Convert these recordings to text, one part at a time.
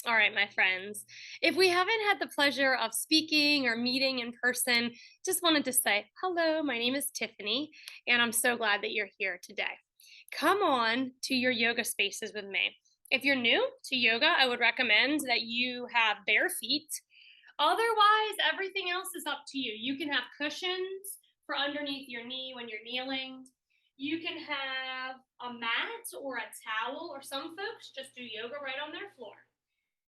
All right, my friends. If we haven't had the pleasure of speaking or meeting in person, just wanted to say hello. My name is Tiffany, and I'm so glad that you're here today. Come on to your yoga spaces with me. If you're new to yoga, I would recommend that you have bare feet. Otherwise, everything else is up to you. You can have cushions for underneath your knee when you're kneeling. You can have a mat or a towel, or some folks just do yoga right on their floor.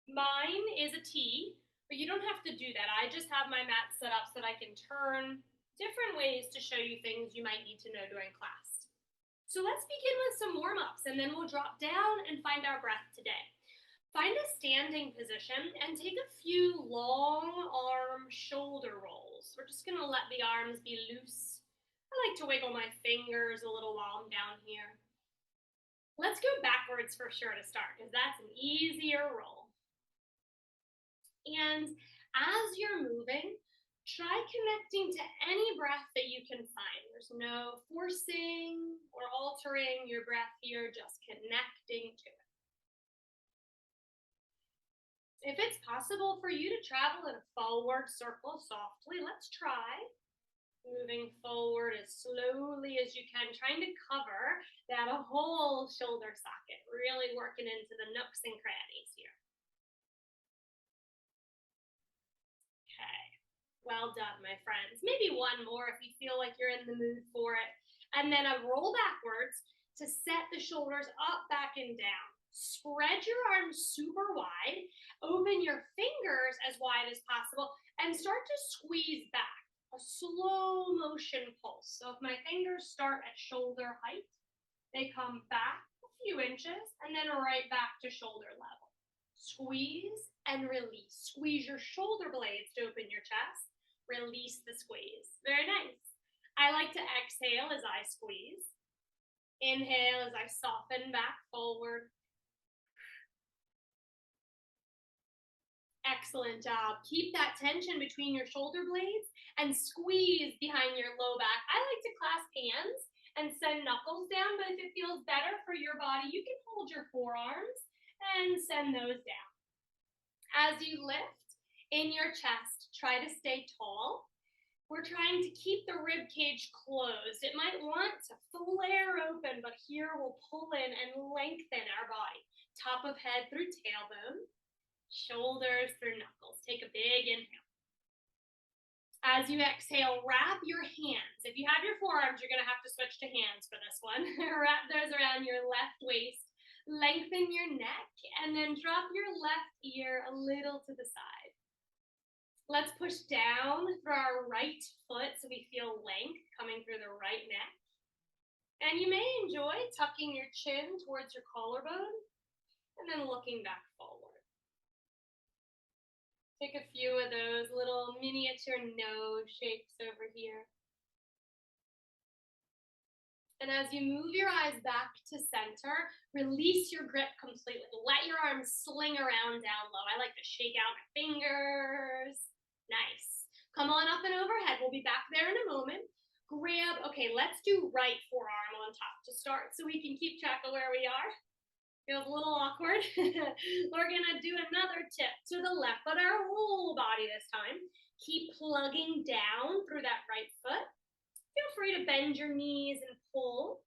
Mine is a T, but you don't have to do that. I just have my mat set up so that I can turn different ways to show you things you might need to know during class. So let's begin with some warm-ups, and then we'll drop down and find our breath today. Find a standing position and take a few long arm shoulder rolls. We're just going to let the arms be loose. I like to wiggle my fingers a little while I'm down here. Let's go backwards for sure to start, because that's an easier roll. And as you're moving, try connecting to any breath that you can find. There's no forcing or altering your breath here, just connecting to it. If it's possible for you to travel in a forward circle softly, let's try. Moving forward as slowly as you can, trying to cover that whole shoulder socket, really working into the nooks and crannies here. Okay, well done, my friends. Maybe one more if you feel like you're in the mood for it. And then a roll backwards to set the shoulders up, back, and down. Spread your arms super wide, open your fingers as wide as possible, and start to squeeze back. A slow motion pulse. So if my fingers start at shoulder height, they come back a few inches and then right back to shoulder level. Squeeze and release. Squeeze your shoulder blades to open your chest. Release the squeeze. Very nice. I like to exhale as I squeeze. Inhale as I soften back forward. Excellent job. Keep that tension between your shoulder blades and squeeze behind your low back. I like to clasp hands and send knuckles down, but if it feels better for your body, you can hold your forearms and send those down. As you lift in your chest, try to stay tall. We're trying to keep the rib cage closed. It might want to flare open, but here we'll pull in and lengthen our body. Top of head through tailbone. Shoulders through knuckles. Take a big inhale. As you exhale, wrap your hands. If you have your forearms, you're going to have to switch to hands for this one. Wrap those around your left waist. Lengthen your neck, and then drop your left ear a little to the side. Let's push down through our right foot so we feel length coming through the right neck. And you may enjoy tucking your chin towards your collarbone and then looking back forward. Take a few of those little miniature nose shapes over here. And as you move your eyes back to center, release your grip completely. Let your arms sling around down low. I like to shake out my fingers. Nice. Come on up and overhead. We'll be back there in a moment. Okay, let's do right forearm on top to start so we can keep track of where we are. Feels a little awkward. We're gonna do another tip to the left, but our whole body this time. Keep plugging down through that right foot. Feel free to bend your knees and pull.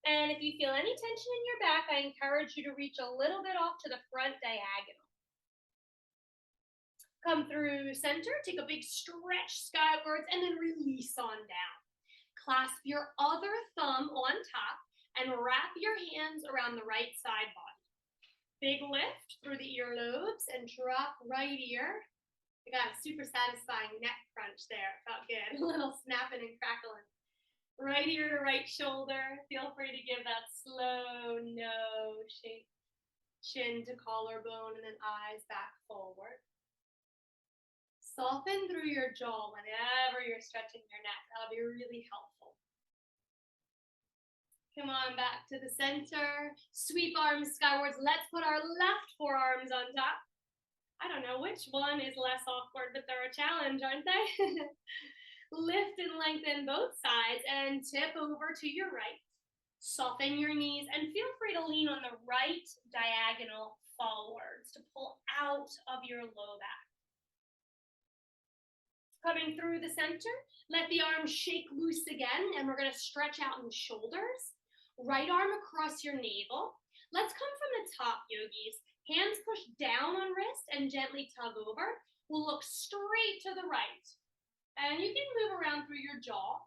And if you feel any tension in your back, I encourage you to reach a little bit off to the front diagonal. Come through center, take a big stretch skywards, and then release on down. Clasp your other thumb on top and wrap your hands around the right side body. Big lift through the earlobes and drop right ear. I got a super satisfying neck crunch there. It felt good. A little snapping and crackling. Right ear to right shoulder. Feel free to give that slow nose shape. Chin to collarbone and then eyes back forward. Soften through your jaw whenever you're stretching your neck. That'll be really helpful. Come on back to the center. Sweep arms skywards. Let's put our left forearms on top. I don't know which one is less awkward, but they're a challenge, aren't they? Lift and lengthen both sides and tip over to your right. Soften your knees and feel free to lean on the right diagonal forwards to pull out of your low back. Coming through the center, let the arms shake loose again, and we're going to stretch out in the shoulders. Right arm across your navel. Let's come from the top, yogis. Hands push down on wrist and gently tug over. We'll look straight to the right. And you can move around through your jaw.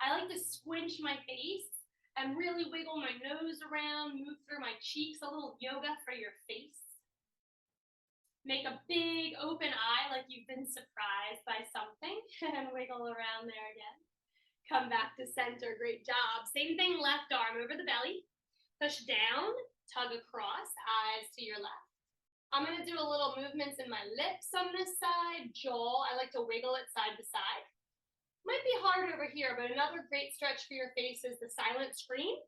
I like to squinch my face and really wiggle my nose around, move through my cheeks, a little yoga for your face. Make a big open eye like you've been surprised by something and wiggle around there again. Come back to center, great job. Same thing, left arm over the belly. Push down, tug across, eyes to your left. I'm gonna do a little movements in my lips on this side, jaw. I like to wiggle it side to side. Might be hard over here, but another great stretch for your face is the silent scream.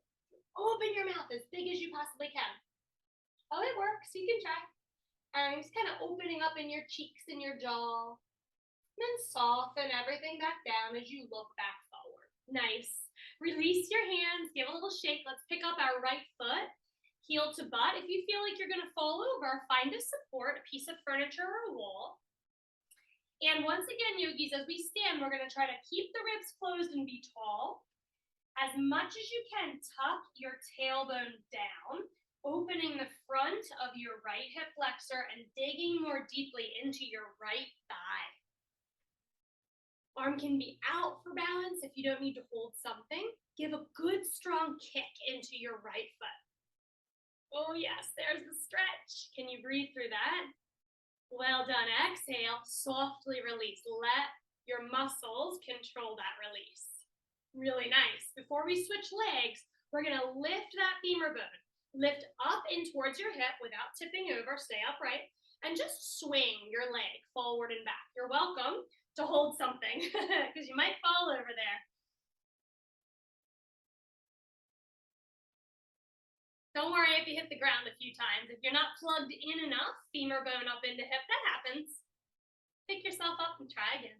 Open your mouth as big as you possibly can. Oh, it works, you can try. And just kind of opening up in your cheeks and your jaw. And then soften everything back down as you look back forward. Nice. Release your hands, give a little shake. Let's pick up our right foot, heel to butt. If you feel like you're gonna fall over, find a support, a piece of furniture or a wall. And once again, yogis, as we stand, we're gonna try to keep the ribs closed and be tall. As much as you can, tuck your tailbone down, opening the front of your right hip flexor and digging more deeply into your right thigh. Arm can be out for balance if you don't need to hold something. Give a good strong kick into your right foot. Oh yes, there's the stretch. Can you breathe through that? Well done. Exhale, softly release. Let your muscles control that release. Really nice. Before we switch legs, we're gonna lift that femur bone. Lift up in towards your hip without tipping over, stay upright, and just swing your leg forward and back. You're welcome to hold something because you might fall over there. Don't worry if you hit the ground a few times. If you're not plugged in enough, femur bone up into hip, that happens. Pick yourself up and try again.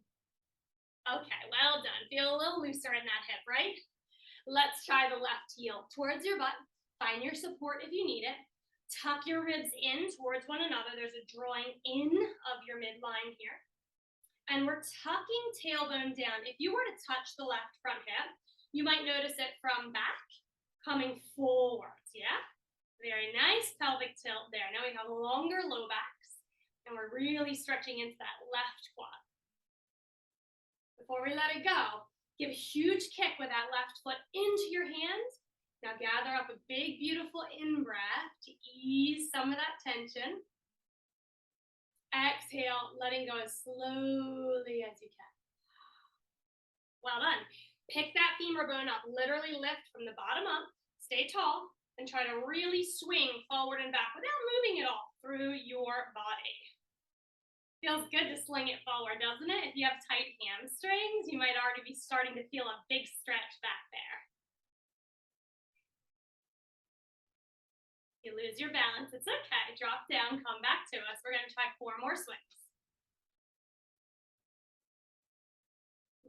Okay, well done. Feel a little looser in that hip, right? Let's try the left heel towards your butt. Find your support if you need it. Tuck your ribs in towards one another. There's a drawing in of your midline here. And we're tucking tailbone down. If you were to touch the left front hip, you might notice it from back coming forwards, yeah? Very nice pelvic tilt there. Now we have longer low backs, and we're really stretching into that left quad. Before we let it go, give a huge kick with that left foot into your hands. Now gather up a big, beautiful in-breath to ease some of that tension. Exhale, letting go as slowly as you can. Well done. Pick that femur bone up, literally lift from the bottom up, stay tall, and try to really swing forward and back without moving it all through your body. Feels good to sling it forward, doesn't it? If you have tight hamstrings, you might already be starting to feel a big stretch back there. You lose your balance, it's okay. Drop down, come back to us. We're gonna try 4 more swings.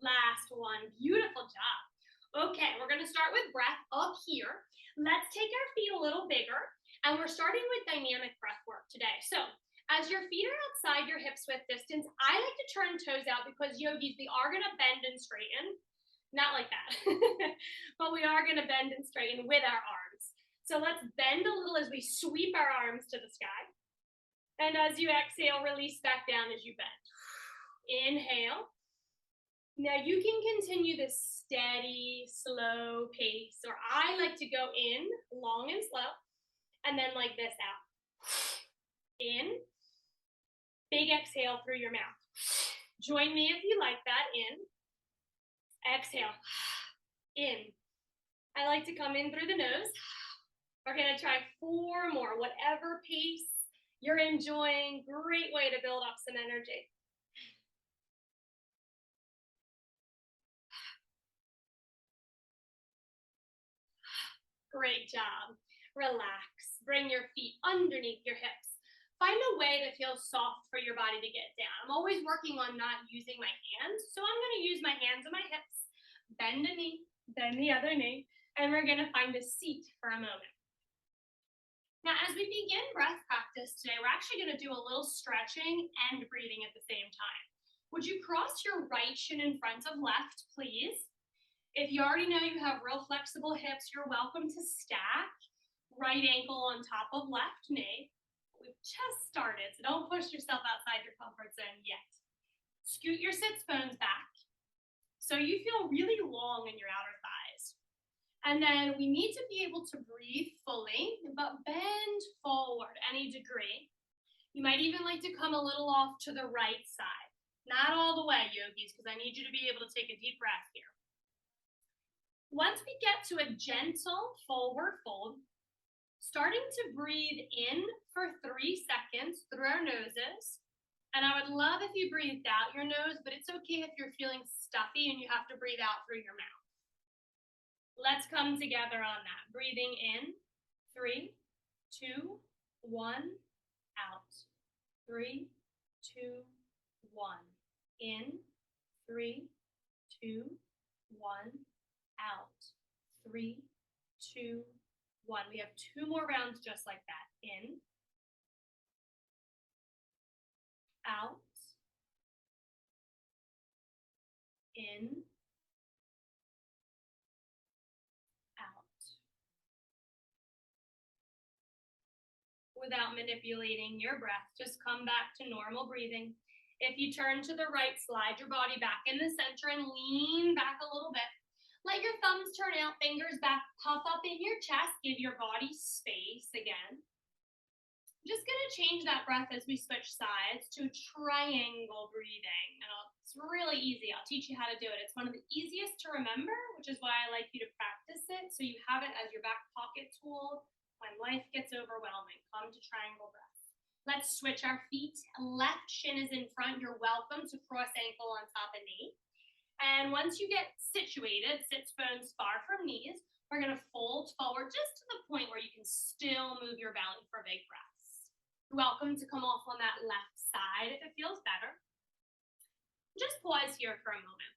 Last one, beautiful job. Okay, we're gonna start with breath up here. Let's take our feet a little bigger, and we're starting with dynamic breath work today. So, as your feet are outside your hips width distance, I like to turn toes out because yogis, we are gonna bend and straighten. Not like that, but we are gonna bend and straighten with our arms. So let's bend a little as we sweep our arms to the sky. And as you exhale, release back down as you bend. Inhale. Now you can continue this steady, slow pace, or I like to go in long and slow, and then like this out. In. Big exhale through your mouth. Join me if you like that. In. Exhale. In. I like to come in through the nose. We're gonna try 4 more, whatever pace you're enjoying. Great way to build up some energy. Great job. Relax. Bring your feet underneath your hips. Find a way to feel soft for your body to get down. I'm always working on not using my hands, so I'm gonna use my hands and my hips. Bend a knee, bend the other knee. And we're gonna find a seat for a moment. Now, as we begin breath practice today, we're actually gonna do a little stretching and breathing at the same time. Would you cross your right shin in front of left, please? If you already know you have real flexible hips, you're welcome to stack right ankle on top of left knee. We've just started, so don't push yourself outside your comfort zone yet. Scoot your sits bones back so you feel really long in your outer thighs. And then we need to be able to breathe fully, but bend forward any degree. You might even like to come a little off to the right side. Not all the way, yogis, because I need you to be able to take a deep breath here. Once we get to a gentle forward fold, starting to breathe in for 3 seconds through our noses. And I would love if you breathed out your nose, but it's okay if you're feeling stuffy and you have to breathe out through your mouth. Let's come together on that. Breathing in, 3, 2, 1, out. 3, 2, 1. In, 3, 2, 1, out. 3, 2, 1. We have 2 more rounds just like that. In, out, in, out. Without manipulating your breath, just come back to normal breathing. If you turn to the right, slide your body back in the center and lean back a little bit. Let your thumbs turn out, fingers back, puff up in your chest, give your body space again. I'm just gonna change that breath as we switch sides to triangle breathing. And it's really easy, I'll teach you how to do it. It's one of the easiest to remember, which is why I like you to practice it, so you have it as your back pocket tool when life gets overwhelming. Come to triangle breath. Let's switch our feet. Left shin is in front. You're welcome to cross ankle on top of knee. And once you get situated, sits bones far from knees, we're gonna fold forward just to the point where you can still move your belly for big breaths. You're welcome to come off on that left side if it feels better. Just pause here for a moment.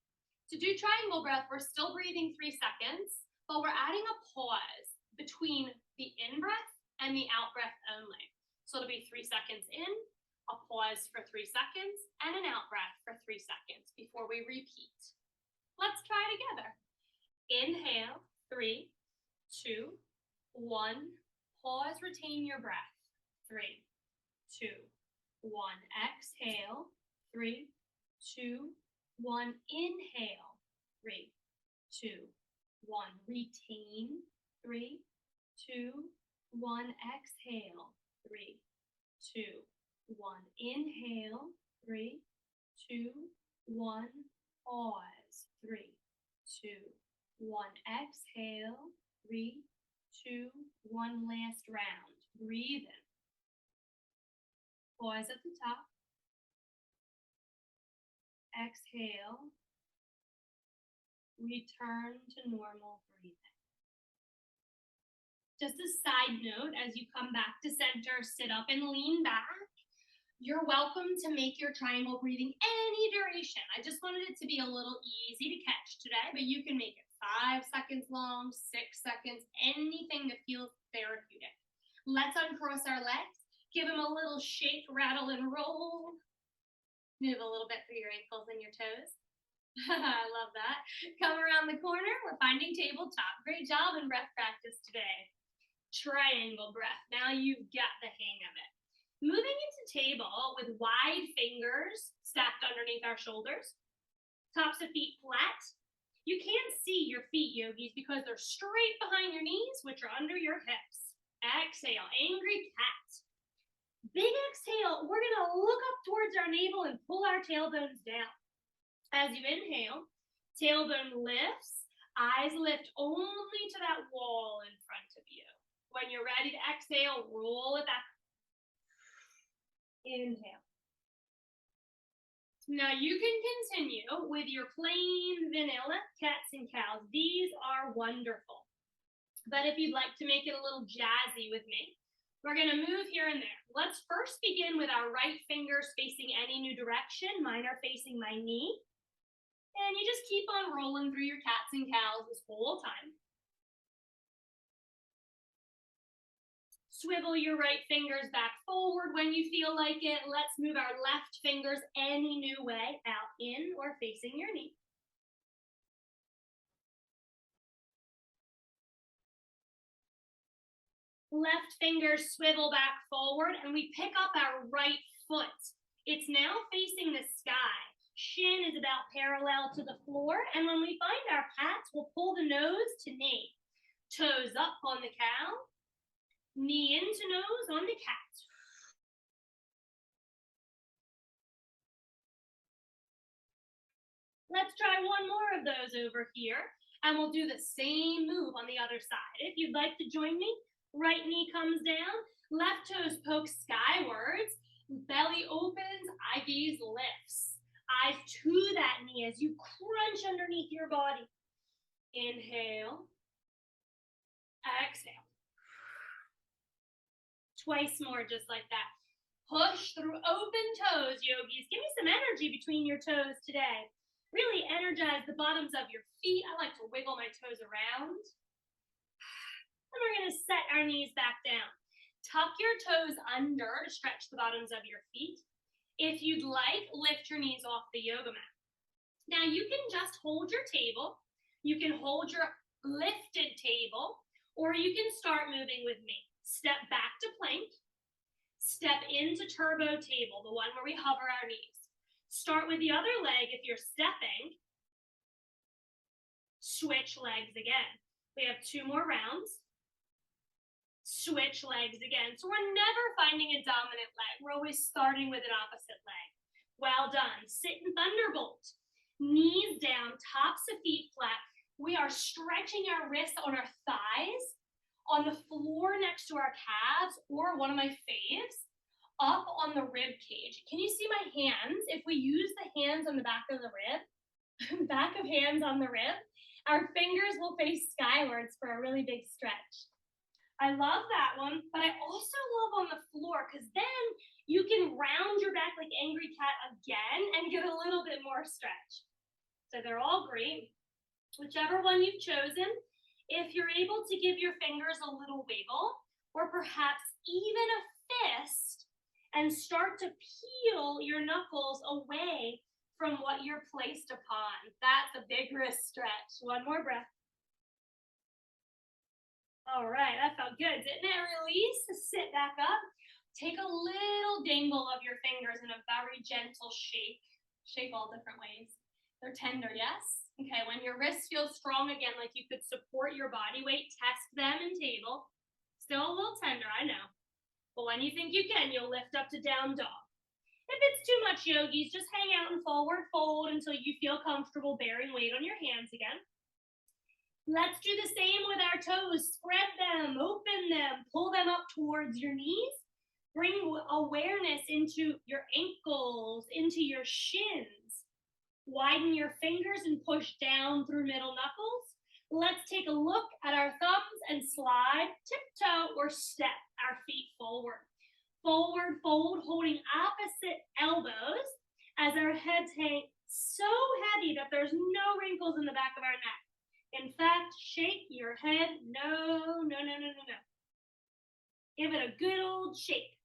To do triangle breath, we're still breathing 3 seconds, but we're adding a pause between the in-breath and the out-breath only. So it'll be 3 seconds in, a pause for 3 seconds, and an out breath for 3 seconds before we repeat. Let's try together. Inhale, 3, 2, 1. Pause, retain your breath. 3, 2, 1. Exhale, 3, 2, 1. Inhale, 3, 2, 1. Retain, 3, 2, 1. Exhale, 3, 2, 1. Inhale, 3, 2, 1. Pause, 3, 2, 1. Exhale, 3, 2, 1. Last round. Breathe in. Pause at the top. Exhale. Return to normal breathing. Just a side note, as you come back to center, sit up and lean back. You're welcome to make your triangle breathing any duration. I just wanted it to be a little easy to catch today, but you can make it 5 seconds long, 6 seconds, anything that feels therapeutic. Let's uncross our legs, give them a little shake, rattle, and roll. Move a little bit through your ankles and your toes. I love that. Come around the corner, we're finding tabletop. Great job in breath practice today. Triangle breath, now you've got the hang of it. Moving into table with wide fingers stacked underneath our shoulders, tops of feet flat. You can't see your feet, yogis, because they're straight behind your knees, which are under your hips. Exhale, angry cat. Big exhale, we're gonna look up towards our navel and pull our tailbones down. As you inhale, tailbone lifts, eyes lift only to that wall in front of you. When you're ready to exhale, roll it back. Inhale. Now you can continue with your plain vanilla cats and cows. These are wonderful. But if you'd like to make it a little jazzy with me, we're gonna move here and there. Let's first begin with our right fingers facing any new direction. Mine are facing my knee. And you just keep on rolling through your cats and cows this whole time. Swivel your right fingers back forward when you feel like it. Let's move our left fingers any new way, out in or facing your knee. Left fingers swivel back forward, and we pick up our right foot. It's now facing the sky. Shin is about parallel to the floor, and when we find our pats, we'll pull the nose to knee. Toes up on the cow, knee into nose on the cat. Let's try one more of those over here, and we'll do the same move on the other side. If you'd like to join me, right knee comes down, left toes poke skywards, belly opens, eye gaze lifts. Eyes to that knee as you crunch underneath your body. Inhale. Exhale. Twice more, just like that. Push through open toes, yogis. Give me some energy between your toes today. Really energize the bottoms of your feet. I like to wiggle my toes around. And we're going to set our knees back down. Tuck your toes under to stretch the bottoms of your feet. If you'd like, lift your knees off the yoga mat. Now you can just hold your table. You can hold your lifted table, or you can start moving with me. Step back to plank. Step into turbo table, the one where we hover our knees. Start with the other leg if you're stepping. Switch legs again. We have 2 more rounds. Switch legs again. So we're never finding a dominant leg. We're always starting with an opposite leg. Well done. Sit in thunderbolt. Knees down, tops of feet flat. We are stretching our wrists on our thighs, on the floor next to our calves, or one of my faves, up on the rib cage. Can you see my hands? If we use the hands on the back of the rib, back of hands on the rib, our fingers will face skywards for a really big stretch. I love that one, but I also love on the floor because then you can round your back like angry cat again and get a little bit more stretch. So they're all great. Whichever one you've chosen, if you're able to give your fingers a little wiggle, or perhaps even a fist, and start to peel your knuckles away from what you're placed upon. That's a vigorous stretch. One more breath. All right, that felt good, didn't it? Release, sit back up. Take a little dangle of your fingers in a very gentle shake. Shake all different ways. They're tender, yes? Okay, when your wrists feel strong again, like you could support your body weight, test them in table. Still a little tender, I know. But when you think you can, you'll lift up to down dog. If it's too much, yogis, just hang out and forward fold until you feel comfortable bearing weight on your hands again. Let's do the same with our toes. Spread them, open them, pull them up towards your knees. Bring awareness into your ankles, into your shins. Widen your fingers and push down through middle knuckles. Let's take a look at our thumbs and slide, tiptoe, or step our feet forward. Forward fold, holding opposite elbows as our heads hang so heavy that there's no wrinkles in the back of our neck. In fact, shake your head. No, no, no, no, no, no. Give it a good old shake.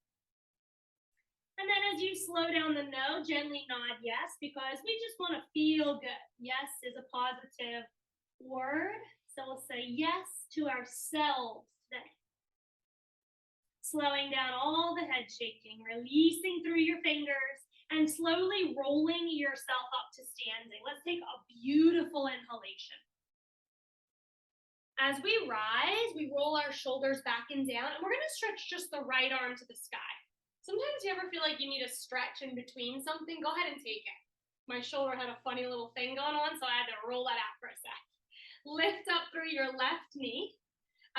And then as you slow down the no, gently nod yes, because we just want to feel good. Yes is a positive word. So we'll say yes to ourselves today. Slowing down all the head shaking, releasing through your fingers, and slowly rolling yourself up to standing. Let's take a beautiful inhalation. As we rise, we roll our shoulders back and down, and we're going to stretch just the right arm to the sky. Sometimes you ever feel like you need a stretch in between something? Go ahead and take it. My shoulder had a funny little thing going on, so I had to roll that out for a sec. Lift up through your left knee.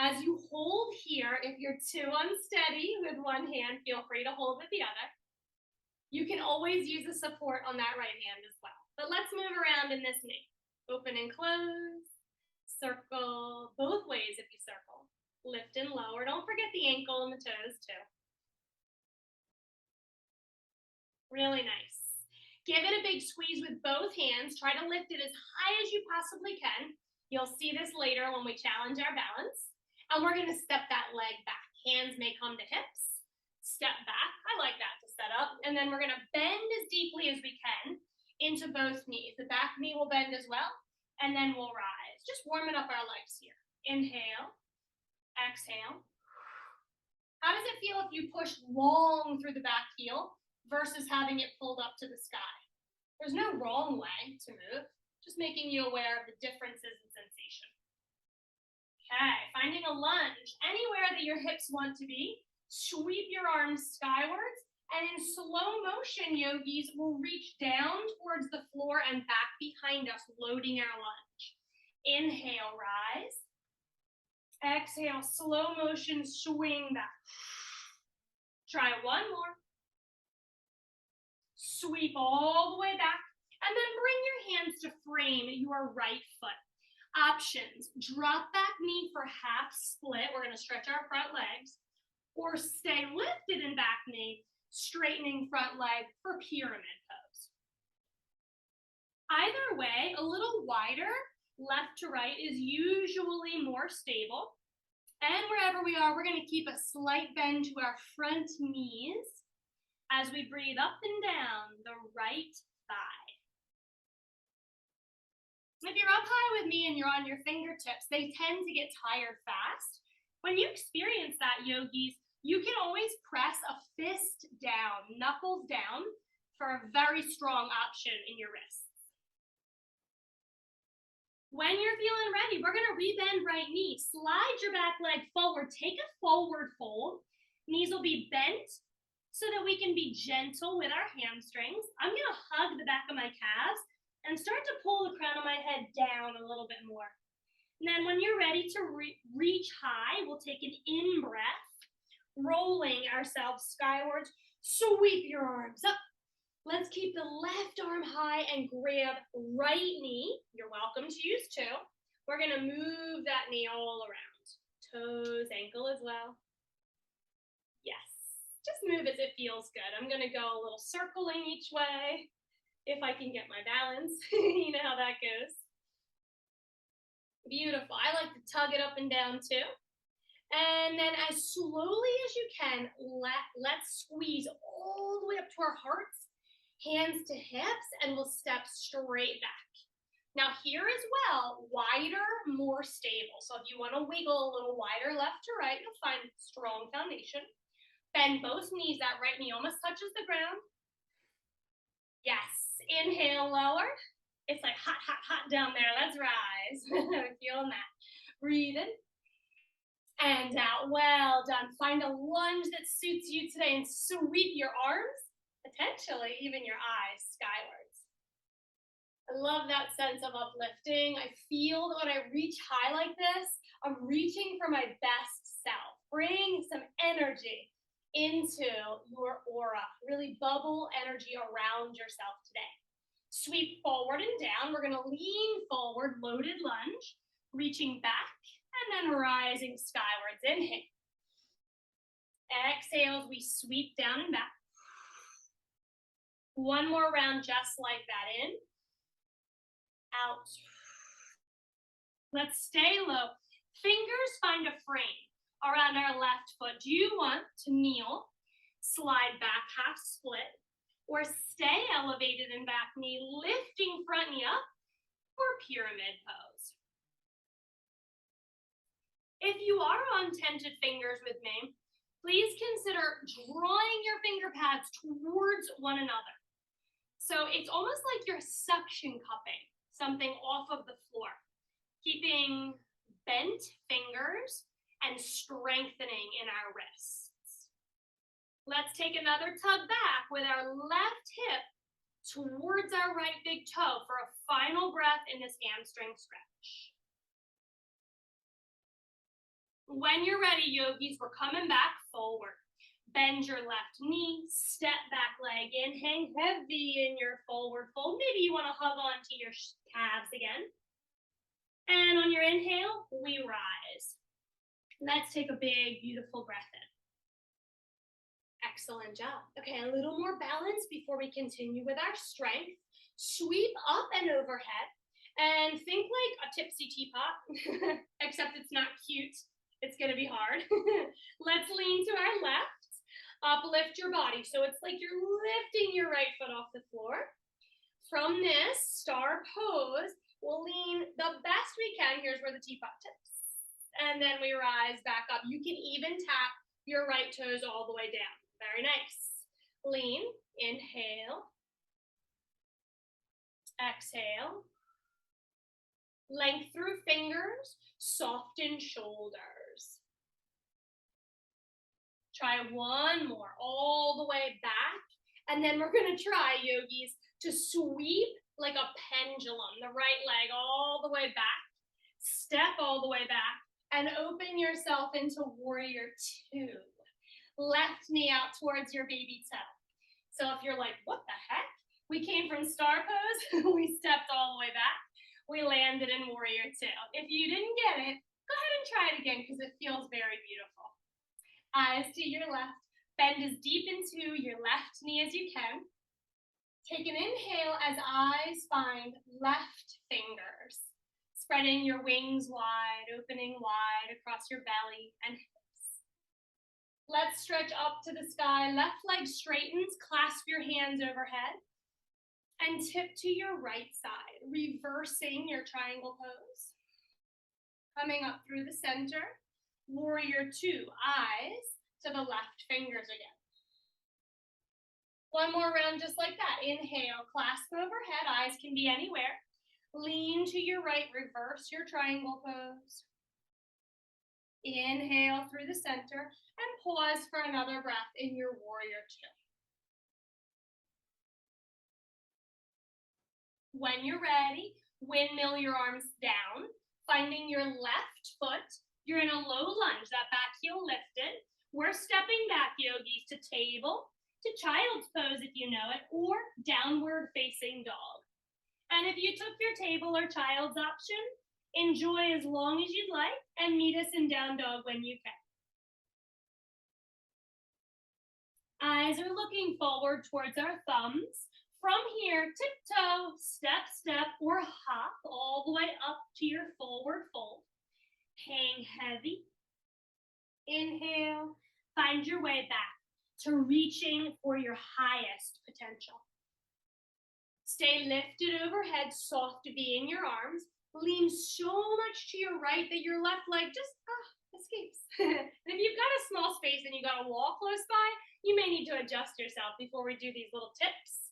As you hold here, if you're too unsteady with one hand, feel free to hold with the other. You can always use a support on that right hand as well. But let's move around in this knee. Open and close. Circle both ways if you circle. Lift and lower. Don't forget the ankle and the toes too. Really nice. Give it a big squeeze with both hands. Try to lift it as high as you possibly can. You'll see this later when we challenge our balance. And we're going to step that leg back. Hands may come to hips. Step back. I like that to set up. And then we're going to bend as deeply as we can into both knees. The back knee will bend as well. And then we'll rise. Just warming up our legs here. Inhale. Exhale. How does it feel if you push long through the back heel versus having it pulled up to the sky? There's no wrong way to move, just making you aware of the differences in sensation. Okay, finding a lunge anywhere that your hips want to be. Sweep your arms skywards, and in slow motion, yogis will reach down towards the floor and back behind us, loading our lunge. Inhale, rise. Exhale, slow motion, swing back. Try one more. Sweep all the way back, and then bring your hands to frame your right foot. Options: drop back knee for half split. We're going to stretch our front legs, or stay lifted in back knee, straightening front leg for pyramid pose. Either way, a little wider, left to right, is usually more stable. And wherever we are, we're going to keep a slight bend to our front knees as we breathe up and down the right thigh. If you're up high with me and you're on your fingertips, they tend to get tired fast. When you experience that, yogis, you can always press a fist down, knuckles down, for a very strong option in your wrists. When you're feeling ready, we're going to rebend right knee. Slide your back leg forward. Take a forward fold. Knees will be bent so that we can be gentle with our hamstrings. I'm going to hug the back of my calves and start to pull the crown of my head down a little bit more. And then when you're ready to reach high, we'll take an in breath, rolling ourselves skywards. Sweep your arms up. Let's keep the left arm high and grab right knee. You're welcome to use two. We're going to move that knee all around. Toes, ankle as well. Yes, just move as it feels good. I'm going to go a little circling each way if I can get my balance. You know how that goes. Beautiful. I like to tug it up and down too. And then as slowly as you can, let's squeeze all the way up to our hearts. Hands to hips, and we'll step straight back. Now here as well, wider, more stable. So if you want to wiggle a little wider left to right, you'll find strong foundation. Bend both knees. That right knee almost touches the ground. Yes. Inhale, lower. It's like hot, hot, hot down there. Let's rise. Feeling that. Breathe in. And out. Well done. Find a lunge that suits you today and sweep your arms, potentially even your eyes, skyward. I love that sense of uplifting. I feel that when I reach high like this, I'm reaching for my best self. Bring some energy into your aura. Really bubble energy around yourself today. Sweep forward and down. We're going to lean forward, loaded lunge, reaching back, and then rising skywards. Inhale. Exhale as we sweep down and back. One more round just like that. In. Out. Let's stay low. Fingers find a frame around our left foot. Do you want to kneel, slide back half split, or stay elevated in back knee, lifting front knee up for pyramid pose? If you are on tented fingers with me, please consider drawing your finger pads towards one another. So it's almost like you're suction cupping something off of the floor, keeping bent fingers and strengthening in our wrists. Let's take another tug back with our left hip towards our right big toe for a final breath in this hamstring stretch. When you're ready, yogis, we're coming back forward. Bend your left knee, step back leg in, hang heavy in your forward fold. Maybe you want to hug onto your calves again. And on your inhale, we rise. Let's take a big, beautiful breath in. Excellent job. Okay, a little more balance before we continue with our strength. Sweep up and overhead. And think like a tipsy teapot, except it's not cute. It's gonna be hard. Let's lean to our left. Uplift your body. So it's like you're lifting your right foot off the floor. From this star pose, we'll lean the best we can. Here's where the teapot tips. And then we rise back up. You can even tap your right toes all the way down. Very nice. Lean, inhale, exhale. Length through fingers, soften shoulders. Try one more, all the way back. And then we're gonna try, yogis, to sweep like a pendulum, the right leg all the way back, step all the way back, and open yourself into warrior two. Left knee out towards your baby toe. So if you're like, what the heck? We came from star pose, we stepped all the way back. We landed in warrior two. If you didn't get it, go ahead and try it again because it feels very beautiful. Eyes to your left. Bend as deep into your left knee as you can. Take an inhale as eyes find left fingers. Spreading your wings wide, opening wide across your belly and hips. Let's stretch up to the sky. Left leg straightens, clasp your hands overhead. And tip to your right side, reversing your triangle pose. Coming up through the center, warrior two, eyes to the left fingers again. One more round just like that. Inhale, clasp overhead, eyes can be anywhere. Lean to your right, reverse your triangle pose. Inhale through the center and pause for another breath in your warrior two. When you're ready, windmill your arms down, finding your left foot. You're in a low lunge, that back heel lifted. We're stepping back, yogis, to table, to child's pose if you know it, or downward facing dog. And if you took your table or child's option, enjoy as long as you'd like and meet us in down dog when you can. Eyes are looking forward towards our thumbs. From here, tiptoe, step, step, or hop all the way up to your forward fold. Hang heavy. Inhale, find your way back to reaching for your highest potential. Stay lifted overhead, soft to be in your arms. Lean so much to your right that your left leg just escapes. And if you've got a small space and you got a wall close by, you may need to adjust yourself before we do these little tips.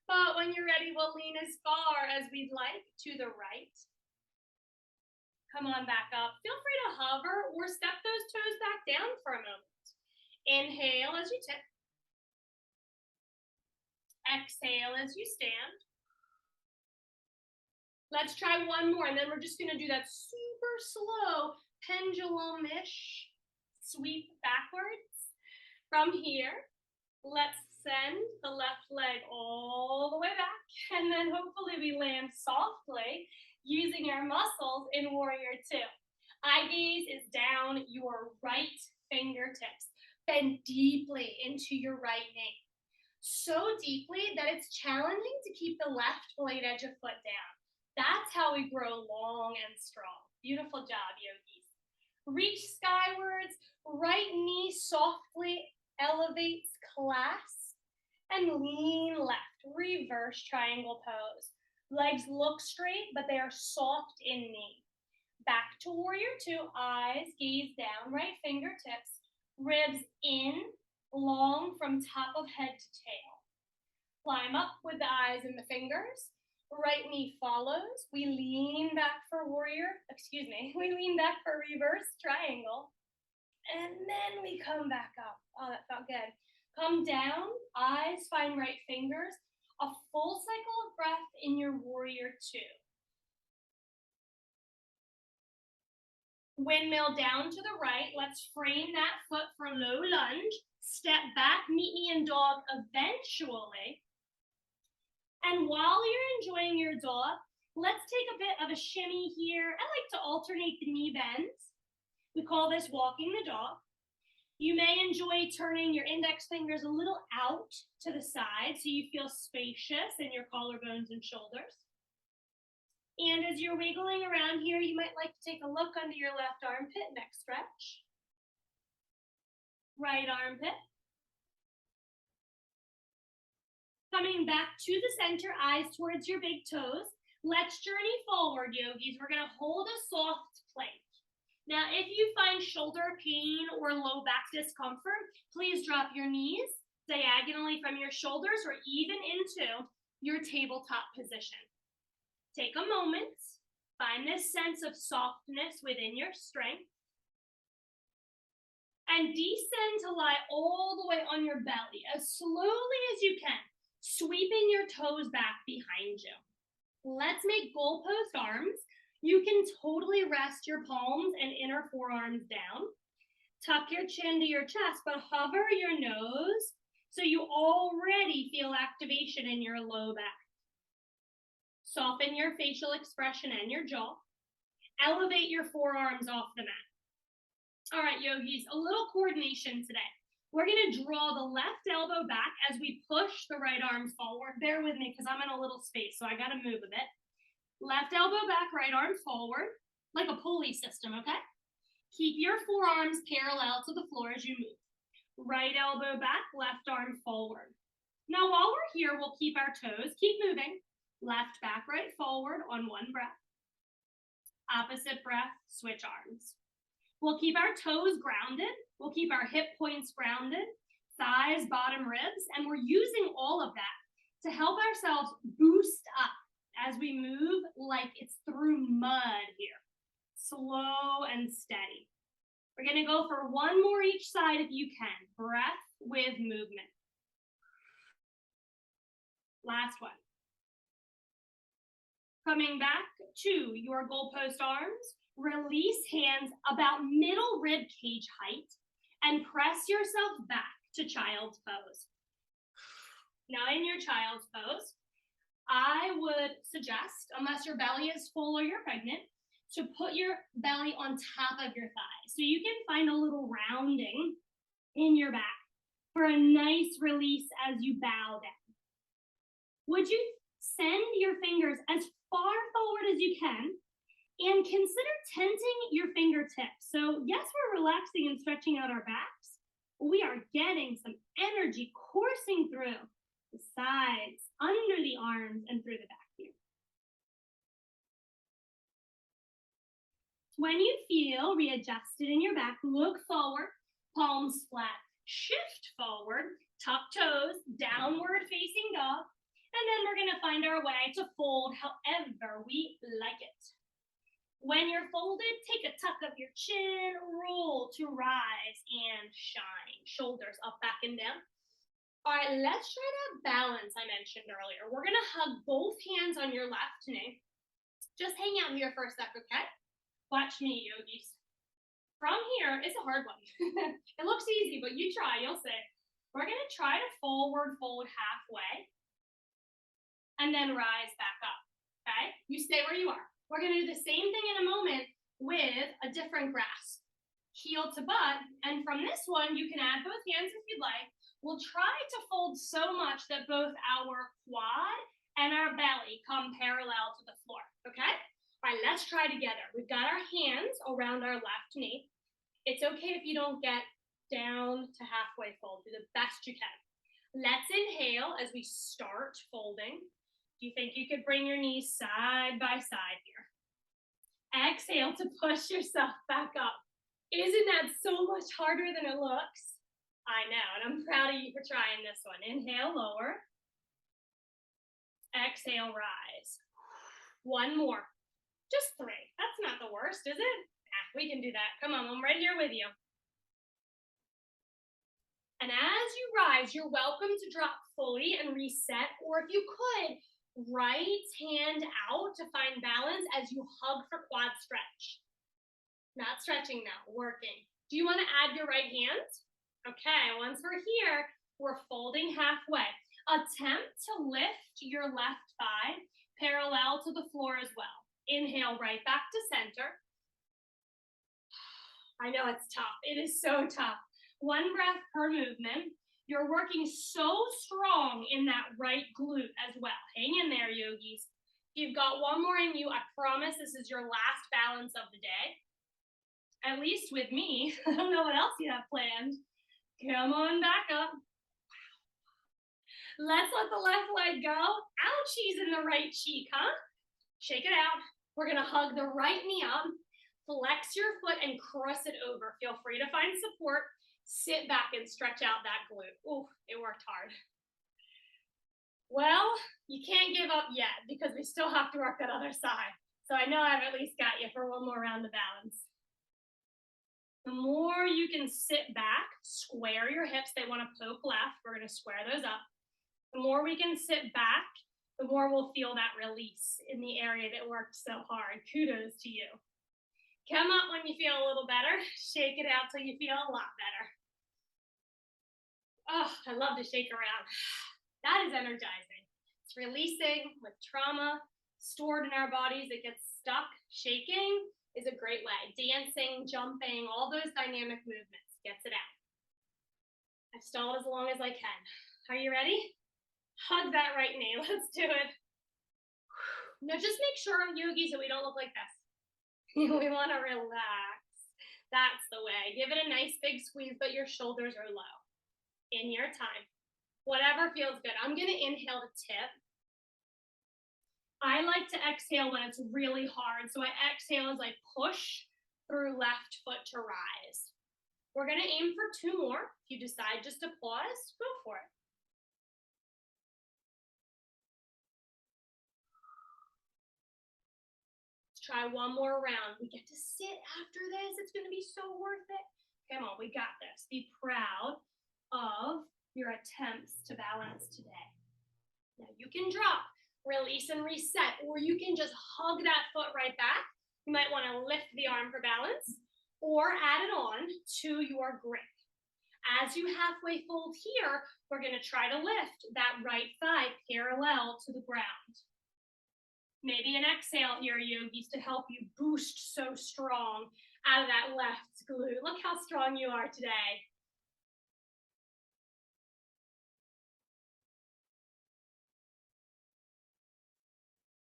But when you're ready, we'll lean as far as we'd like to the right. Come on back up. Feel free to hover or step those toes back down for a moment. Inhale as you tip. Exhale as you stand. Let's try one more, and then we're just gonna do that super slow pendulum-ish sweep backwards. From here, let's send the left leg all the way back, and then hopefully we land softly using our muscles in warrior two. Eye gaze is down your right fingertips. Bend deeply into your right knee. So deeply that it's challenging to keep the left blade edge of foot down. That's how we grow long and strong. Beautiful job, yogis. Reach skywards, right knee softly elevates, clasp, and lean left, reverse triangle pose. Legs look straight, but they are soft in knee. Back to warrior two, eyes gaze down, right fingertips, ribs in, long from top of head to tail. Climb up with the eyes and the fingers. Right knee follows. We lean back for we lean back for reverse triangle. And then we come back up. Oh, that felt good. Come down, eyes find right fingers. A full cycle of breath in your warrior two. Windmill down to the right. Let's frame that foot for low lunge. Step back, meet me in dog eventually. And while you're enjoying your dog, let's take a bit of a shimmy here. I like to alternate the knee bends. We call this walking the dog. You may enjoy turning your index fingers a little out to the side so you feel spacious in your collarbones and shoulders. And as you're wiggling around here, you might like to take a look under your left armpit. Next stretch. Right armpit. Coming back to the center, eyes towards your big toes. Let's journey forward, yogis. We're going to hold a soft plank. Now, if you find shoulder pain or low back discomfort, please drop your knees diagonally from your shoulders or even into your tabletop position. Take a moment, find this sense of softness within your strength, and descend to lie all the way on your belly as slowly as you can, sweeping your toes back behind you. Let's make goalpost arms. You can totally rest your palms and inner forearms down. Tuck your chin to your chest, but hover your nose so you already feel activation in your low back. Soften your facial expression and your jaw. Elevate your forearms off the mat. All right, yogis, a little coordination today. We're going to draw the left elbow back as we push the right arms forward. Bear with me because I'm in a little space, so I got to move a bit. Left elbow back, right arm forward, like a pulley system, okay? Keep your forearms parallel to the floor as you move. Right elbow back, left arm forward. Now, while we're here, we'll keep our toes. Keep moving. Left back, right forward on one breath. Opposite breath, switch arms. We'll keep our toes grounded. We'll keep our hip points grounded, thighs, bottom ribs, and we're using all of that to help ourselves boost up as we move like it's through mud here. Slow and steady. We're going to go for one more each side if you can. Breath with movement. Last one. Coming back to your goalpost arms, release hands about middle rib cage height and press yourself back to child's pose. Now in your child's pose, I would suggest, unless your belly is full or you're pregnant, to put your belly on top of your thighs. So you can find a little rounding in your back for a nice release as you bow down. Would you send your fingers as far forward as you can and consider tenting your fingertips. So yes, we're relaxing and stretching out our backs. We are getting some energy coursing through the sides, under the arms, and through the back here. When you feel readjusted in your back, look forward, palms flat, shift forward, tuck toes, downward facing dog, and then we're going to find our way to fold however we like it. When you're folded, take a tuck of your chin, roll to rise and shine. Shoulders up, back, and down. All right, let's try that balance I mentioned earlier. We're going to hug both hands on your left knee. Just hang out here for a sec, okay? Watch me, yogis. From here, it's a hard one. It looks easy, but you try, you'll see. We're going to try to forward fold halfway and then rise back up, okay? You stay where you are. We're going to do the same thing in a moment with a different grasp. Heel to butt, and from this one, you can add both hands if you'd like. We'll try to fold so much that both our quad and our belly come parallel to the floor, okay? All right, let's try together. We've got our hands around our left knee. It's okay if you don't get down to halfway fold. Do the best you can. Let's inhale as we start folding. Do you think you could bring your knees side by side here? Exhale to push yourself back up. Isn't that so much harder than it looks? I know, and I'm proud of you for trying this one. Inhale, lower. Exhale, rise. One more. Just 3. That's not the worst, is it? We can do that. Come on, I'm right here with you. And as you rise, you're welcome to drop fully and reset, or if you could, right hand out to find balance as you hug for quad stretch. Not stretching now, working. Do you want to add your right hand? Okay, once we're here, we're folding halfway. Attempt to lift your left thigh parallel to the floor as well. Inhale right back to center. I know it's tough. It is so tough. One breath per movement. You're working so strong in that right glute as well. Hang in there, yogis. If you've got one more in you, I promise this is your last balance of the day. At least with me. I don't know what else you have planned. Come on back up. Let's let the left leg go. Ouchies in the right cheek, huh? Shake it out. We're gonna hug the right knee up, flex your foot and cross it over. Feel free to find support. Sit back and stretch out that glute. Ooh, it worked hard. Well, you can't give up yet because we still have to work that other side. So I know I've at least got you for one more round of balance. The more you can sit back, square your hips. They want to poke left. We're going to square those up. The more we can sit back, the more we'll feel that release in the area that worked so hard. Kudos to you. Come up when you feel a little better. Shake it out till you feel a lot better. Oh, I love to shake around. That is energizing. It's releasing with trauma stored in our bodies. It gets stuck. Shaking is a great way. Dancing, jumping, all those dynamic movements gets it out. I've stalled as long as I can. Are you ready? Hug that right knee. Let's do it. Now just make sure, yogis, that we don't look like this. We want to relax. That's the way. Give it a nice big squeeze, but your shoulders are low. In your time. Whatever feels good. I'm going to inhale to tip. I like to exhale when it's really hard. So I exhale as I push through left foot to rise. We're going to aim for 2 more. If you decide just to pause, go for it. Let's try one more round. We get to sit after this. It's going to be so worth it. Come on, we got this. Be proud of your attempts to balance today. Now you can drop, release and reset, or you can just hug that foot right back. You might want to lift the arm for balance or add it on to your grip. As you halfway fold here, we're going to try to lift that right thigh parallel to the ground. Maybe an exhale here, yogis, to help you boost so strong out of that left glute. Look how strong you are today.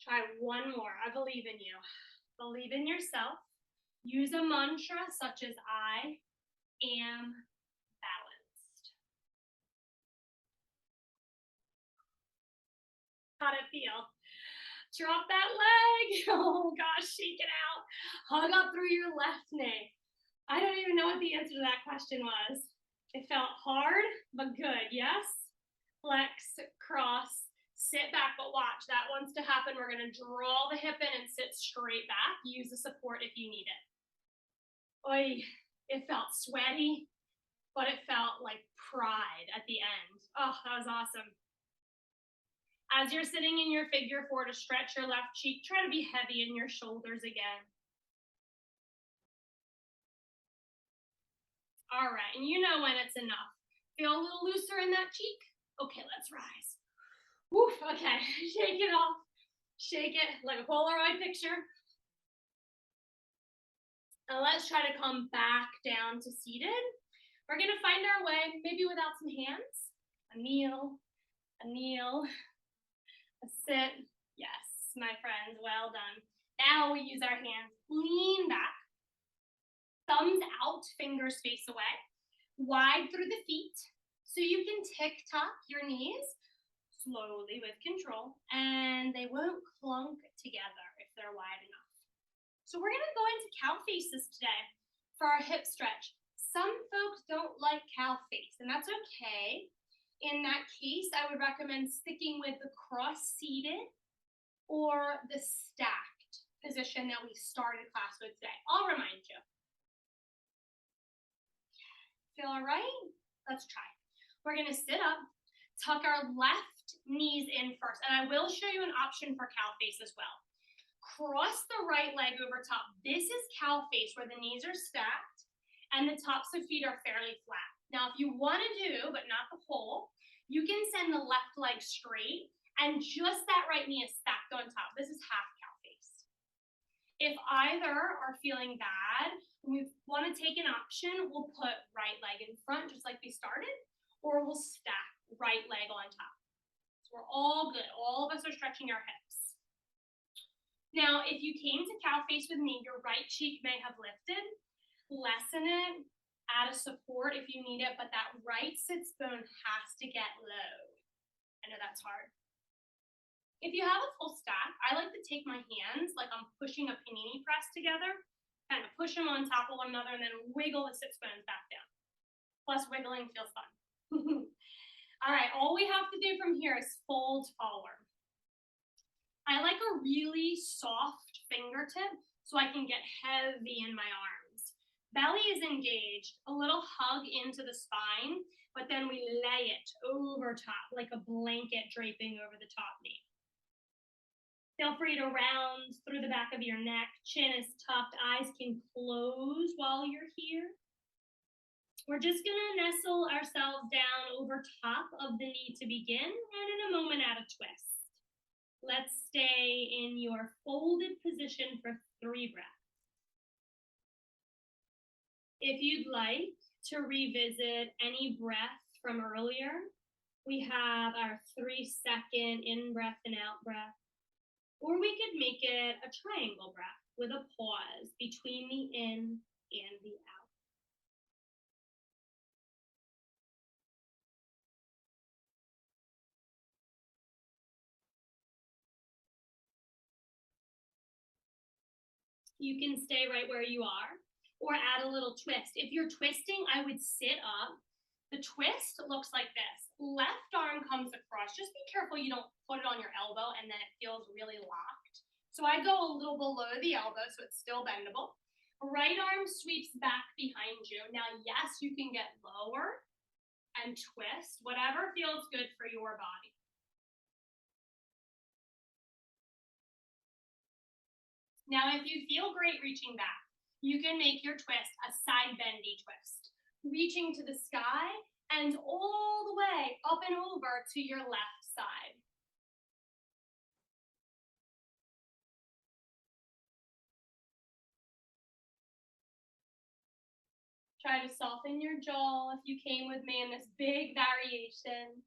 Try one more. I believe in you. Believe in yourself. Use a mantra such as I am balanced. How'd it feel? Drop that leg. Oh gosh, shake it out. Hug up through your left knee. I don't even know what the answer to that question was. It felt hard, but good, yes? Flex, cross, sit back, but watch, that wants to happen. We're going to draw the hip in and sit straight back. Use the support if you need it. Oy, it felt sweaty, but it felt like pride at the end. Oh, that was awesome. As you're sitting in your figure 4 to stretch your left cheek, try to be heavy in your shoulders again. All right, and you know when it's enough. Feel a little looser in that cheek? Okay, let's rise. Woof, okay, shake it off. Shake it like a Polaroid picture. Now let's try to come back down to seated. We're gonna find our way, maybe without some hands. A kneel, a sit. Yes, my friends, well done. Now we use our hands. Lean back, thumbs out, fingers face away, wide through the feet. So you can tick-tock your knees slowly with control, and they won't clunk together if they're wide enough. So we're gonna go into cow faces today for our hip stretch. Some folks don't like cow face, and that's okay. In that case, I would recommend sticking with the cross-seated or the stacked position that we started class with today. I'll remind you. Feel all right? Let's try. We're gonna sit up, tuck our left knees in first, and I will show you an option for cow face as well. Cross the right leg over top. This is cow face where the knees are stacked and the tops of feet are fairly flat. Now, if you want to do, but not the whole, you can send the left leg straight and just that right knee is stacked on top. This is half cow face. If either are feeling bad, we want to take an option, we'll put right leg in front just like we started, or we'll stack right leg on top. So we're all good. All of us are stretching our hips. Now, if you came to cow face with me, your right cheek may have lifted. Lessen it, add a support if you need it, but that right sits bone has to get low. I know that's hard. If you have a full stack, I like to take my hands like I'm pushing a panini press together, kind of push them on top of one another and then wiggle the sits bones back down. Plus wiggling feels fun. All right, all we have to do from here is fold forward. I like a really soft fingertip so I can get heavy in my arms. Belly is engaged, a little hug into the spine, but then we lay it over top like a blanket draping over the top knee. Feel free to round through the back of your neck. Chin is tucked, eyes can close while you're here. We're just gonna nestle ourselves down over top of the knee to begin, and in a moment add a twist. Let's stay in your folded position for 3 breaths. If you'd like to revisit any breath from earlier, we have our 3-second in breath and out breath. Or we could make it a triangle breath with a pause between the in and the out. You can stay right where you are or add a little twist. If you're twisting, I would sit up. The twist looks like this. Left arm comes across. Just be careful you don't put it on your elbow and then it feels really locked. So I go a little below the elbow so it's still bendable. Right arm sweeps back behind you. Now, yes, you can get lower and twist, whatever feels good for your body. Now, if you feel great reaching back, you can make your twist a side bendy twist, reaching to the sky and all the way up and over to your left side. Try to soften your jaw if you came with me in this big variation.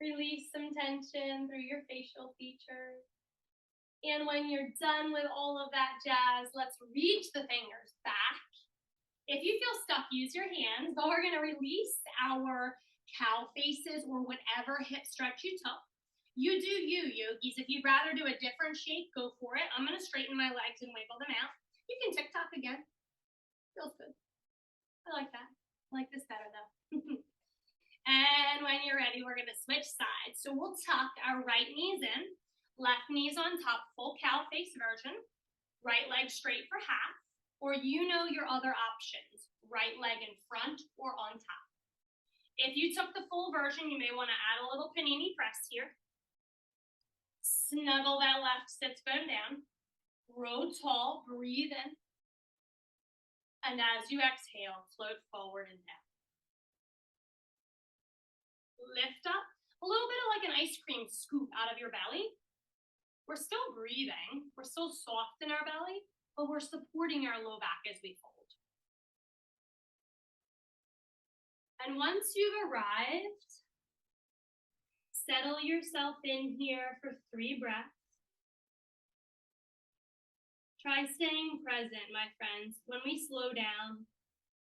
Release some tension through your facial features. And when you're done with all of that jazz, let's reach the fingers back. If you feel stuck, use your hands, but we're gonna release our cow faces or whatever hip stretch you took. You do you, yogis. If you'd rather do a different shape, go for it. I'm gonna straighten my legs and wiggle them out. You can tick-tock again. Feels good. I like that. I like this better though. And when you're ready, we're gonna switch sides. So we'll tuck our right knees in, left knees on top, full cow face version, right leg straight for half, or you know your other options, right leg in front or on top. If you took the full version, you may wanna add a little panini press here. Snuggle that left sits bone down, grow tall, breathe in, and as you exhale, float forward and down. Lift up, a little bit of like an ice cream scoop out of your belly. We're still breathing, we're still soft in our belly, but we're supporting our low back as we fold. And once you've arrived, settle yourself in here for 3 breaths. Try staying present, my friends. When we slow down,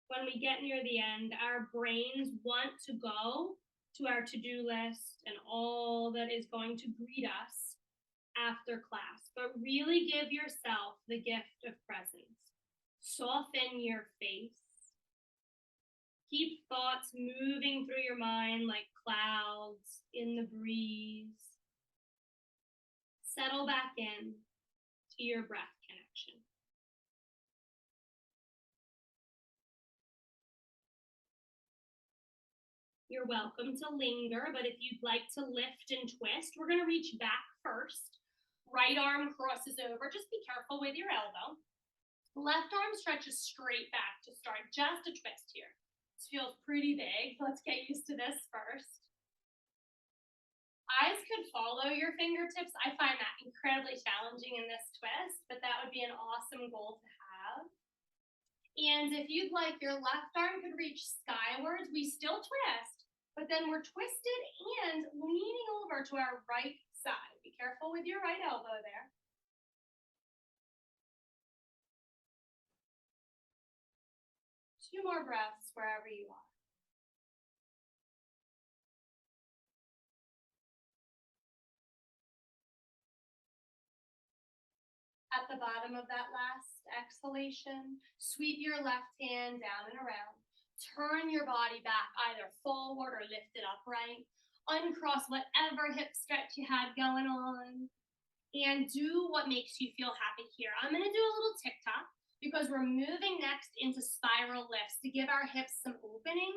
when we get near the end, our brains want to go to our to-do list and all that is going to greet us after class. But really give yourself the gift of presence. Soften your face. Keep thoughts moving through your mind like clouds in the breeze. Settle back in to your breath connection. You're welcome to linger, but if you'd like to lift and twist, we're gonna reach back first. Right arm crosses over, just be careful with your elbow. Left arm stretches straight back to start, just a twist here. This feels pretty big, let's get used to this first. Eyes could follow your fingertips. I find that incredibly challenging in this twist, but that would be an awesome goal to have. And if you'd like, your left arm could reach skywards. We still twist, but then we're twisted and leaning over to our right side. Be careful with your right elbow there. 2 more breaths wherever you are. At the bottom of that last exhalation, sweep your left hand down and around. Turn your body back, either forward or lift it upright. Uncross whatever hip stretch you had going on. And do what makes you feel happy here. I'm going to do a little tick-tock because we're moving next into spiral lifts to give our hips some opening.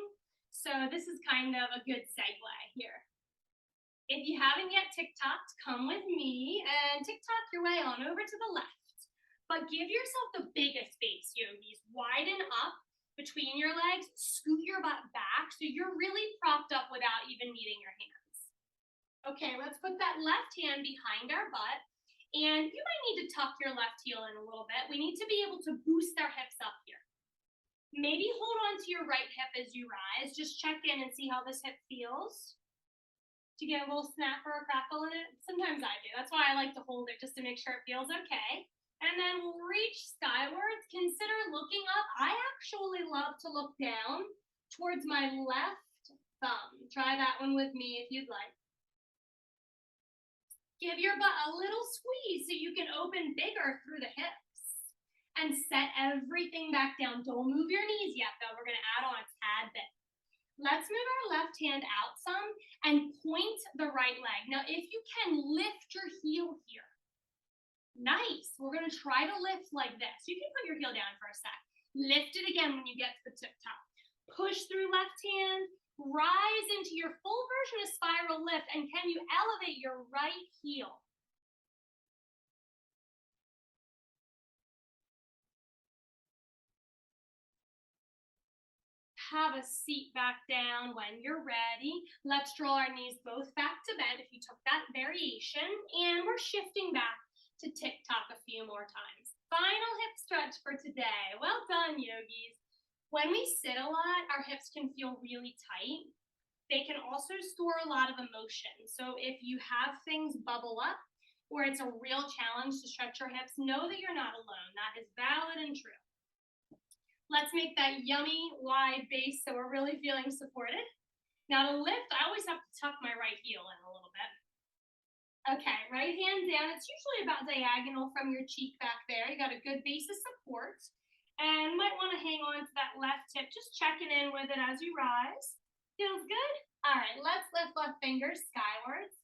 So this is kind of a good segue here. If you haven't yet tick-tocked, come with me and tick-tock your way on over to the left. But give yourself the biggest space, yogis. Widen up between your legs, scoot your butt back so you're really propped up without even needing your hands. Okay, let's put that left hand behind our butt. And you might need to tuck your left heel in a little bit. We need to be able to boost our hips up here. Maybe hold on to your right hip as you rise. Just check in and see how this hip feels. Do you get a little snap or a crackle in it? Sometimes I do. That's why I like to hold it, just to make sure it feels okay. And then we'll reach skywards. Consider looking up. I actually love to look down towards my left thumb. Try that one with me if you'd like. Give your butt a little squeeze so you can open bigger through the hips. And set everything back down. Don't move your knees yet, though. We're going to add on a tad bit. Let's move our left hand out some and point the right leg. Now, if you can, lift your heel here. Nice. We're going to try to lift like this. You can put your heel down for a sec. Lift it again when you get to the tip top. Push through left hand. Rise into your full version of spiral lift. And can you elevate your right heel? Have a seat back down when you're ready. Let's draw our knees both back to bed if you took that variation. And we're shifting back to tick-tock a few more times. Final hip stretch for today. Well done, yogis. When we sit a lot, our hips can feel really tight. They can also store a lot of emotion. So if you have things bubble up or it's a real challenge to stretch your hips, know that you're not alone. That is valid and true. Let's make that yummy wide base so we're really feeling supported. Now to lift, I always have to tuck my right heel in a little bit. Okay, right hand down. It's usually about diagonal from your cheek back there. You got a good base of support. And might want to hang on to that left hip, just checking in with it as you rise. Feels good? All right, let's lift left fingers skywards.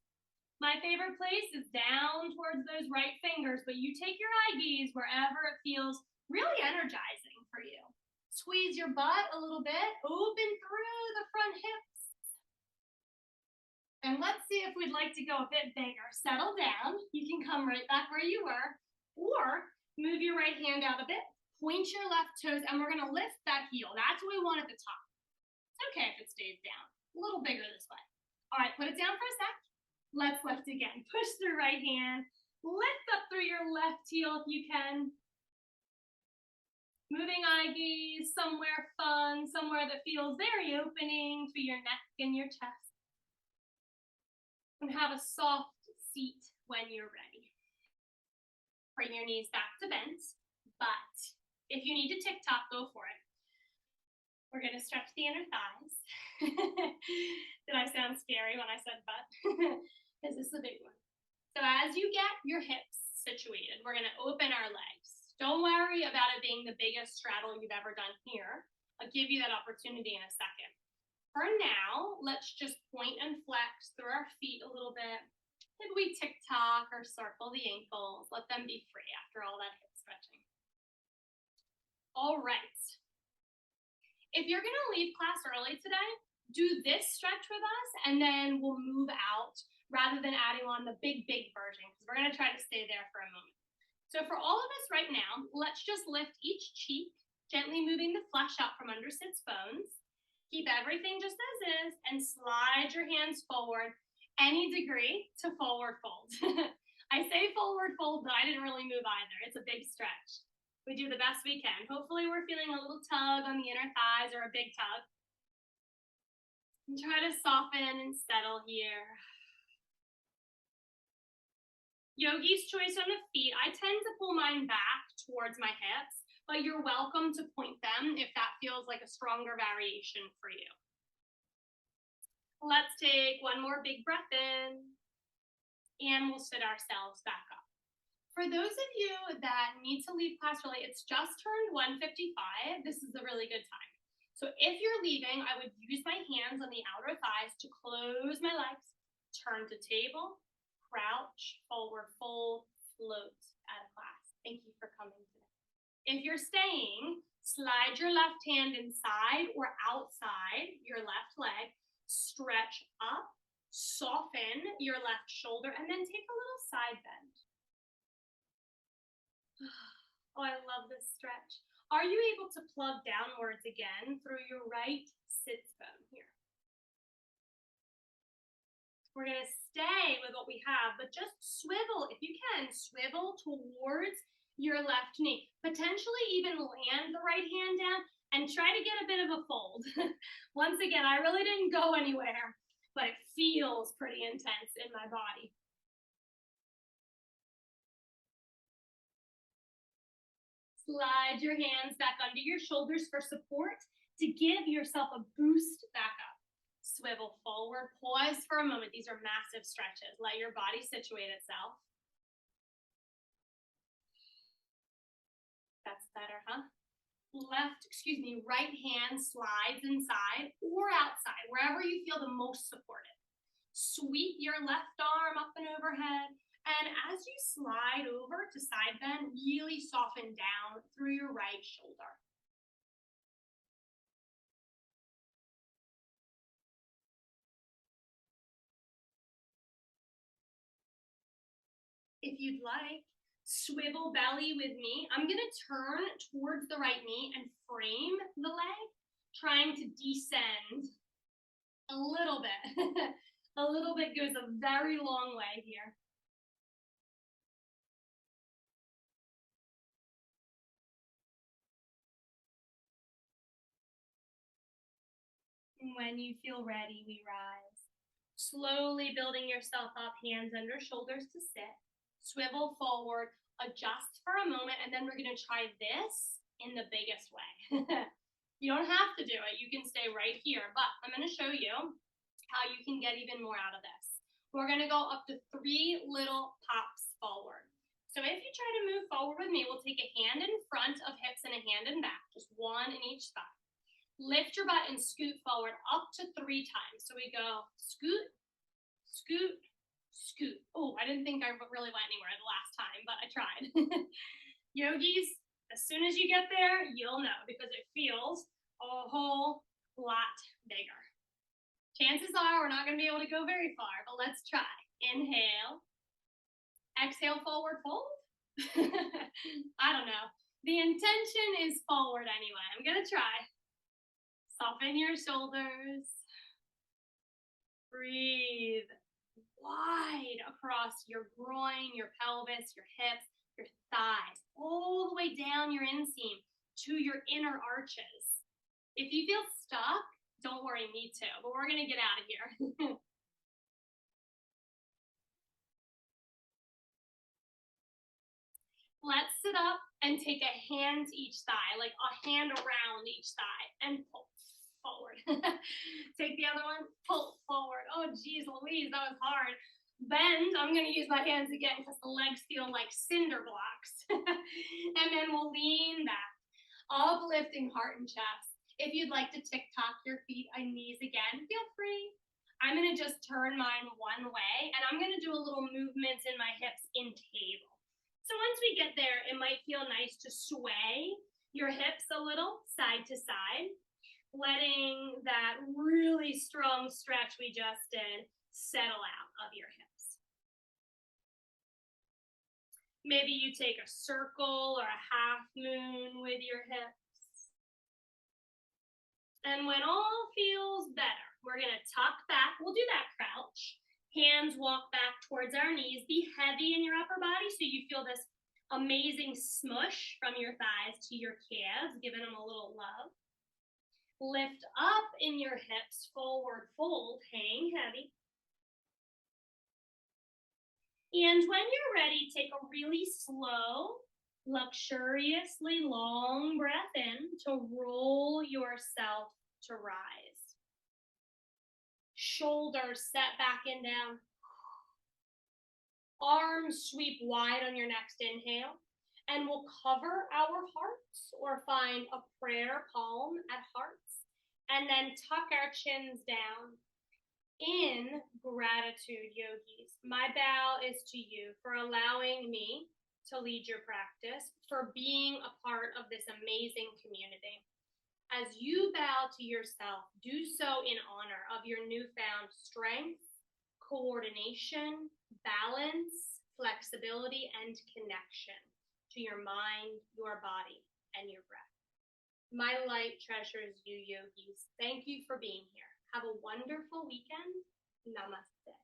My favorite place is down towards those right fingers, but you take your eye gaze wherever it feels really energizing for you. Squeeze your butt a little bit, open through the front hips. And let's see if we'd like to go a bit bigger. Settle down. You can come right back where you were, or move your right hand out a bit, point your left toes, and we're gonna lift that heel. That's what we want at the top. It's okay if it stays down. A little bigger this way. All right, put it down for a sec. Let's lift again. Push through right hand. Lift up through your left heel if you can. Moving eye gaze somewhere fun, somewhere that feels very opening to your neck and your chest. And have a soft seat when you're ready. Bring your knees back to bent, but if you need to tick-tock, go for it. We're going to stretch the inner thighs. Did I sound scary when I said but? Because this is a big one. So as you get your hips situated, we're going to open our legs. Don't worry about it being the biggest straddle you've ever done here. I'll give you that opportunity in a second. For now, let's just point and flex through our feet a little bit. Maybe we tick-tock or circle the ankles. Let them be free after all that hip stretching. All right. If you're going to leave class early today, do this stretch with us, and then we'll move out rather than adding on the big version, because we're going to try to stay there for a moment. So for all of us right now, let's just lift each cheek, gently moving the flesh out from under sits bones. Keep everything just as is, and slide your hands forward any degree to forward fold. I say forward fold, but I didn't really move either. It's a big stretch. We do the best we can. Hopefully we're feeling a little tug on the inner thighs or a big tug. And try to soften and settle here. Yogi's choice on the feet. I tend to pull mine back towards my hips, but you're welcome to point them if that feels like a stronger variation for you. Let's take one more big breath in, and we'll sit ourselves back up. For those of you that need to leave class early, it's just turned 1:55. This is a really good time. So if you're leaving, I would use my hands on the outer thighs to close my legs, turn to table, crouch, forward fold, float out of class. Thank you for coming today. If you're staying, slide your left hand inside or outside your left leg, stretch up, soften your left shoulder, and then take a little side bend. Oh, I love this stretch. Are you able to plug downwards again through your right sits bone here? We're going to stay with what we have, but just swivel, if you can, swivel towards your left knee. Potentially even land the right hand down and try to get a bit of a fold. Once again, I really didn't go anywhere, but it feels pretty intense in my body. Slide your hands back under your shoulders for support to give yourself a boost back up. Swivel forward, pause for a moment. These are massive stretches. Let your body situate itself. That's better, huh? Right hand slides inside or outside, wherever you feel the most supported. Sweep your left arm up and overhead. And as you slide over to side bend, really soften down through your right shoulder. If you'd like, swivel belly with me. I'm going to turn towards the right knee and frame the leg, trying to descend a little bit. A little bit goes a very long way here. When you feel ready, we rise. Slowly building yourself up, hands under shoulders to sit. Swivel forward, adjust for a moment, and then we're going to try this in the biggest way. You don't have to do it. You can stay right here, but I'm going to show you how you can get even more out of this. We're going to go up to 3 little pops forward. So if you try to move forward with me, we'll take a hand in front of hips and a hand in back, just one in each thigh. Lift your butt and scoot forward up to 3 times. So we go scoot, scoot, scoot. Oh, I didn't think I really went anywhere the last time, but I tried. Yogis, as soon as you get there, you'll know because it feels a whole lot bigger. Chances are we're not going to be able to go very far, but let's try. Inhale. Exhale, forward fold. I don't know. The intention is forward anyway. I'm going to try. Soften your shoulders. Breathe wide across your groin, your pelvis, your hips, your thighs, all the way down your inseam to your inner arches. If you feel stuck, don't worry, me too, but we're going to get out of here. Let's sit up and take a hand to each thigh, like a hand around each thigh, and pull forward. Take the other one, pull forward. Oh, geez, Louise, that was hard. Bend, I'm going to use my hands again because the legs feel like cinder blocks. And then we'll lean back, uplifting heart and chest. If you'd like to tick-tock your feet and knees again, feel free. I'm going to just turn mine one way, and I'm going to do a little movement in my hips in table. So once we get there, it might feel nice to sway your hips a little side to side, letting that really strong stretch we just did settle out of your hips. Maybe you take a circle or a half moon with your hips. And when all feels better, we're going to tuck back. We'll do that crouch. Hands walk back towards our knees. Be heavy in your upper body so you feel this amazing smush from your thighs to your calves, giving them a little love. Lift up in your hips, forward fold, hang heavy. And when you're ready, take a really slow Luxuriously long breath in to roll yourself to rise. Shoulders set back and down. Arms sweep wide on your next inhale. And we'll cover our hearts or find a prayer palm at hearts. And then tuck our chins down. In gratitude, yogis, my bow is to you for allowing me to lead your practice, for being a part of this amazing community. As you bow to yourself, do so in honor of your newfound strength, coordination, balance, flexibility, and connection to your mind, your body, and your breath. My light treasures you, yogis. Thank you for being here. Have a wonderful weekend. Namaste.